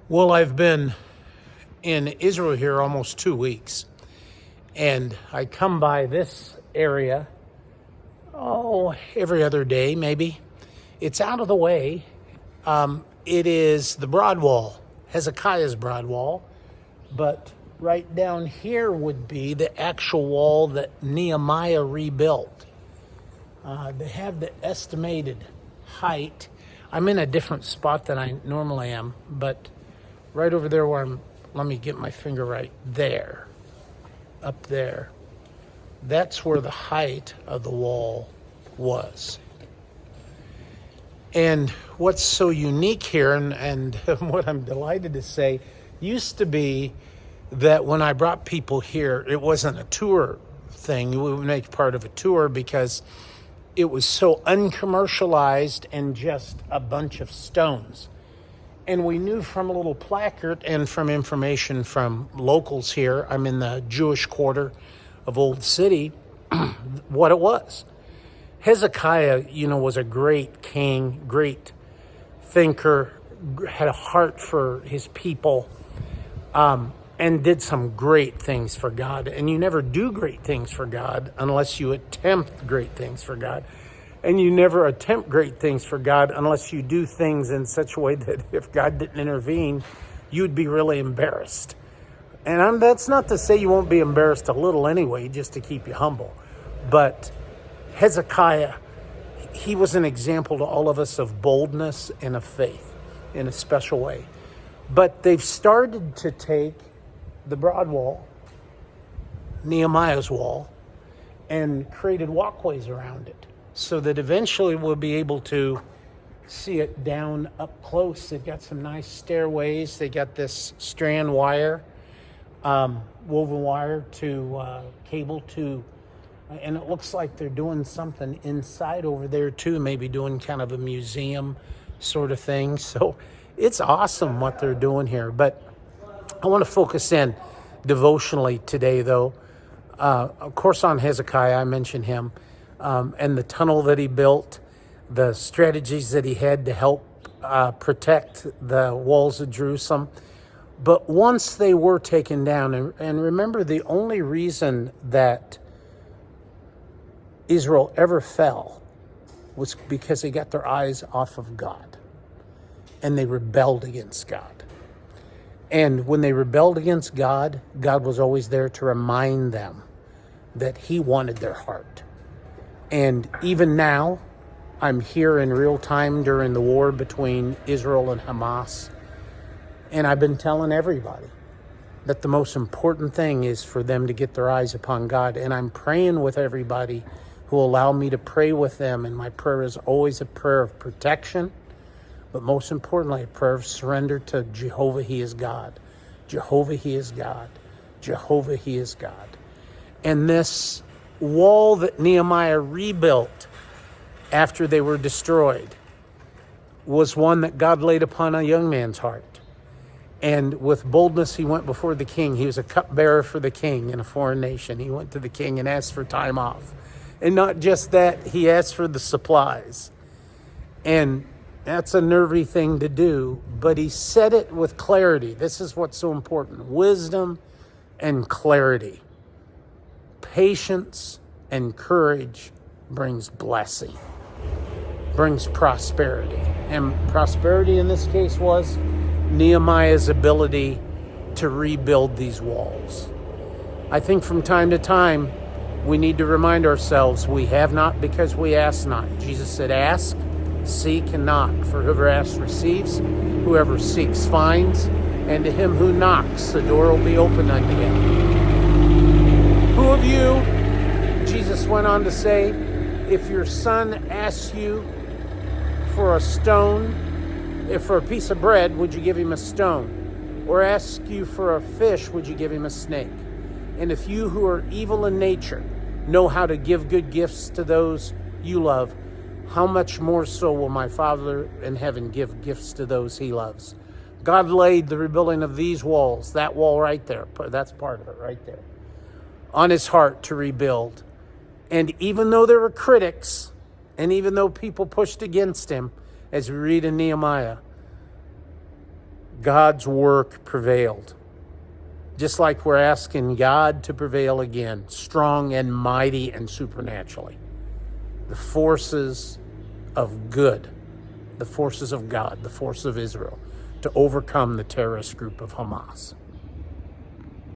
Well, I've been in Israel here almost 2 weeks, and I come by this area, every other day, maybe. It's out of the way. It is the broad wall, Hezekiah's broad wall, but right down here would be the actual wall that Nehemiah rebuilt. They have the estimated height. I'm in a different spot than I normally am, but right over there let me get my finger right there, up there. That's where the height of the wall was. And what's so unique here, and what I'm delighted to say, used to be that when I brought people here, it wasn't a tour thing. We would make part of a tour because it was so uncommercialized and just a bunch of stones. And we knew from a little placard and from information from locals here, I'm in the Jewish quarter of Old City, what it was. Hezekiah, was a great king, great thinker, had a heart for his people, and did some great things for God. And you never do great things for God unless you attempt great things for God. And you never attempt great things for God unless you do things in such a way that if God didn't intervene, you'd be really embarrassed. And that's not to say you won't be embarrassed a little anyway, just to keep you humble. But Hezekiah, he was an example to all of us of boldness and of faith in a special way. But they've started to take the broad wall, Nehemiah's wall, and created walkways around it so that eventually we'll be able to see it down up close. They've got some nice stairways. They got this strand wire, woven wire to cable to, and it looks like they're doing something inside over there too, maybe doing kind of a museum sort of thing. So it's awesome what they're doing here. But I want to focus in devotionally today, though. Of course, on Hezekiah, I mentioned him, and the tunnel that he built, the strategies that he had to help protect the walls of Jerusalem. But once they were taken down, and remember, the only reason that Israel ever fell was because they got their eyes off of God and they rebelled against God. And when they rebelled against God, God was always there to remind them that he wanted their heart. And even now, I'm here in real time during the war between Israel and Hamas. And I've been telling everybody that the most important thing is for them to get their eyes upon God. And I'm praying with everybody who allow me to pray with them. And my prayer is always a prayer of protection, but most importantly, a prayer of surrender to Jehovah, he is God. Jehovah, he is God. Jehovah, he is God. And this wall that Nehemiah rebuilt after they were destroyed was one that God laid upon a young man's heart. And with boldness, he went before the king. He was a cupbearer for the king in a foreign nation. He went to the king and asked for time off. And not just that, he asked for the supplies. And that's a nervy thing to do, but he said it with clarity. This is what's so important: wisdom and clarity. Patience and courage brings blessing, brings prosperity. And prosperity in this case was Nehemiah's ability to rebuild these walls. I think from time to time, we need to remind ourselves we have not because we ask not. Jesus said, ask, seek, and knock. For whoever asks receives, whoever seeks finds, and to him who knocks, the door will be opened unto him. Who of you, Jesus went on to say, if your son asks you for a stone, if for a piece of bread, would you give him a stone? Or ask you for a fish, would you give him a snake? And if you who are evil in nature know how to give good gifts to those you love, how much more so will my Father in heaven give gifts to those he loves? God laid the rebuilding of these walls, that wall right there, that's part of it right there, on his heart to rebuild. And even though there were critics, and even though people pushed against him, as we read in Nehemiah, God's work prevailed. Just like we're asking God to prevail again, strong and mighty and supernaturally. The forces of good, the forces of God, the forces of Israel, to overcome the terrorist group of Hamas.